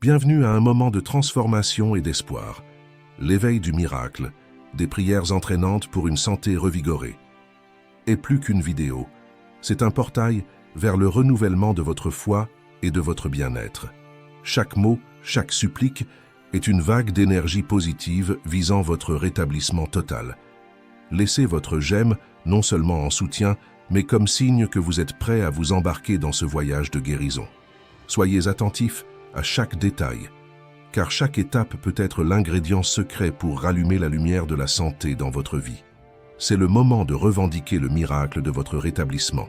Bienvenue à un moment de transformation et d'espoir. L'éveil du miracle, des prières entraînantes pour une santé revigorée. Et plus qu'une vidéo, c'est un portail vers le renouvellement de votre foi et de votre bien-être. Chaque mot, chaque supplique est une vague d'énergie positive visant votre rétablissement total. Laissez votre j'aime non seulement en soutien, mais comme signe que vous êtes prêt à vous embarquer dans ce voyage de guérison. Soyez attentifs à chaque détail, car chaque étape peut être l'ingrédient secret pour rallumer la lumière de la santé dans votre vie. C'est le moment de revendiquer le miracle de votre rétablissement.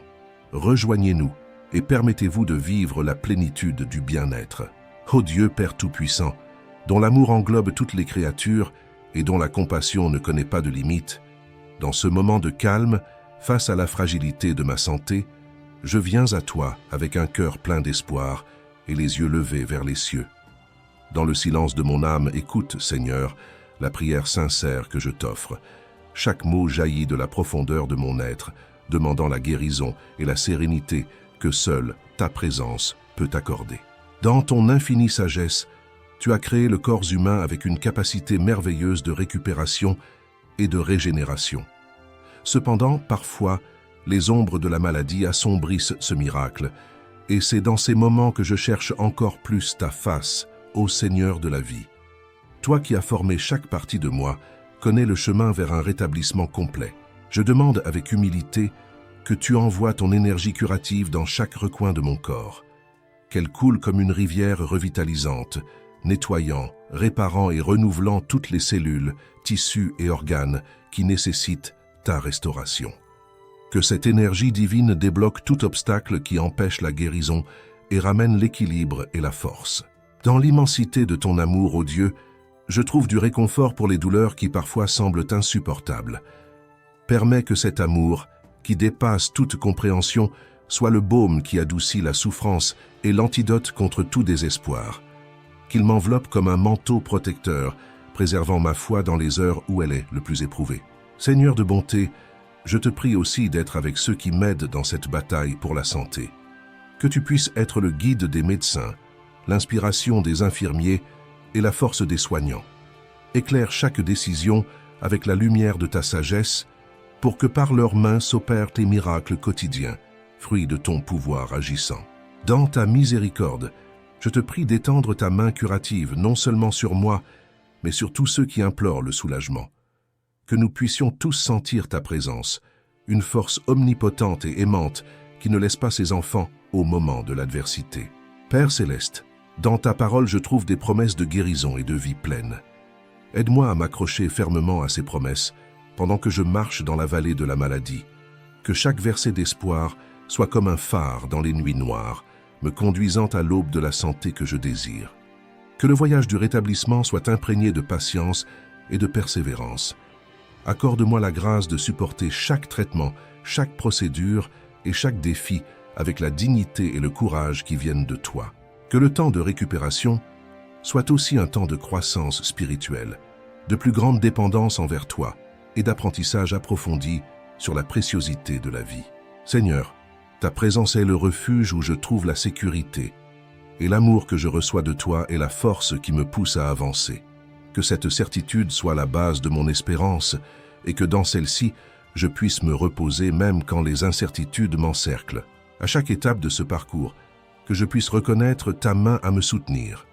Rejoignez-nous et permettez-vous de vivre la plénitude du bien-être. Ô Dieu Père Tout-Puissant, dont l'amour englobe toutes les créatures et dont la compassion ne connaît pas de limite, dans ce moment de calme, face à la fragilité de ma santé, je viens à toi avec un cœur plein d'espoir et les yeux levés vers les cieux. Dans le silence de mon âme, écoute, Seigneur, la prière sincère que je t'offre. Chaque mot jaillit de la profondeur de mon être, demandant la guérison et la sérénité que seule ta présence peut accorder. Dans ton infinie sagesse, tu as créé le corps humain avec une capacité merveilleuse de récupération et de régénération. Cependant, parfois, les ombres de la maladie assombrissent ce miracle, et c'est dans ces moments que je cherche encore plus ta face, ô Seigneur de la vie. Toi qui as formé chaque partie de moi, connais le chemin vers un rétablissement complet. Je demande avec humilité que tu envoies ton énergie curative dans chaque recoin de mon corps, qu'elle coule comme une rivière revitalisante, nettoyant, réparant et renouvelant toutes les cellules, tissus et organes qui nécessitent ta restauration. Que cette énergie divine débloque tout obstacle qui empêche la guérison et ramène l'équilibre et la force. Dans l'immensité de ton amour, ô Dieu, je trouve du réconfort pour les douleurs qui parfois semblent insupportables. Permets que cet amour, qui dépasse toute compréhension, soit le baume qui adoucit la souffrance et l'antidote contre tout désespoir. Qu'il m'enveloppe comme un manteau protecteur, préservant ma foi dans les heures où elle est le plus éprouvée. Seigneur de bonté, je te prie aussi d'être avec ceux qui m'aident dans cette bataille pour la santé. Que tu puisses être le guide des médecins, l'inspiration des infirmiers et la force des soignants. Éclaire chaque décision avec la lumière de ta sagesse pour que par leurs mains s'opèrent tes miracles quotidiens, fruits de ton pouvoir agissant. Dans ta miséricorde, je te prie d'étendre ta main curative non seulement sur moi, mais sur tous ceux qui implorent le soulagement. Que nous puissions tous sentir ta présence, une force omnipotente et aimante qui ne laisse pas ses enfants au moment de l'adversité. Père céleste, dans ta parole je trouve des promesses de guérison et de vie pleine. Aide-moi à m'accrocher fermement à ces promesses pendant que je marche dans la vallée de la maladie. Que chaque verset d'espoir soit comme un phare dans les nuits noires, me conduisant à l'aube de la santé que je désire. Que le voyage du rétablissement soit imprégné de patience et de persévérance. Accorde-moi la grâce de supporter chaque traitement, chaque procédure et chaque défi avec la dignité et le courage qui viennent de toi. Que le temps de récupération soit aussi un temps de croissance spirituelle, de plus grande dépendance envers toi et d'apprentissage approfondi sur la préciosité de la vie. Seigneur, ta présence est le refuge où je trouve la sécurité, et l'amour que je reçois de toi est la force qui me pousse à avancer. Que cette certitude soit la base de mon espérance et que dans celle-ci, je puisse me reposer même quand les incertitudes m'encerclent. À chaque étape de ce parcours, que je puisse reconnaître ta main à me soutenir.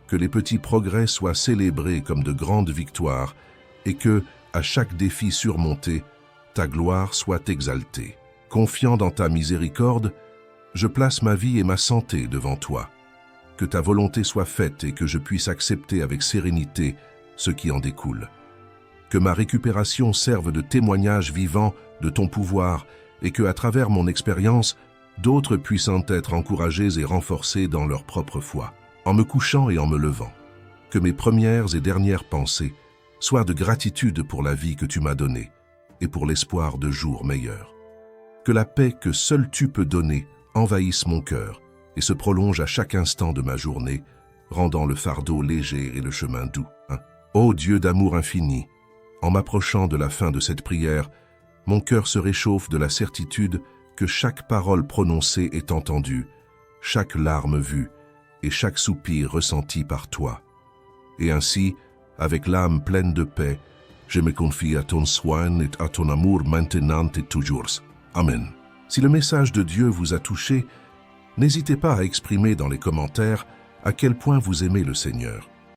Que les petits progrès soient célébrés comme de grandes victoires et que, à chaque défi surmonté, ta gloire soit exaltée. Confiant dans ta miséricorde, je place ma vie et ma santé devant toi. Que ta volonté soit faite et que je puisse accepter avec sérénité ce qui en découle. Que ma récupération serve de témoignage vivant de ton pouvoir et que, à travers mon expérience, d'autres puissent en être encouragés et renforcés dans leur propre foi, en me couchant et en me levant. Que mes premières et dernières pensées soient de gratitude pour la vie que tu m'as donnée et pour l'espoir de jours meilleurs. Que la paix que seul tu peux donner envahisse mon cœur et se prolonge à chaque instant de ma journée, rendant le fardeau léger et le chemin doux. Ô Dieu d'amour infini, en m'approchant de la fin de cette prière, mon cœur se réchauffe de la certitude que chaque parole prononcée est entendue, chaque larme vue et chaque soupir ressenti par toi. Et ainsi, avec l'âme pleine de paix, je me confie à ton soin et à ton amour maintenant et toujours. Amen. Si le message de Dieu vous a touché, n'hésitez pas à exprimer dans les commentaires à quel point vous aimez le Seigneur.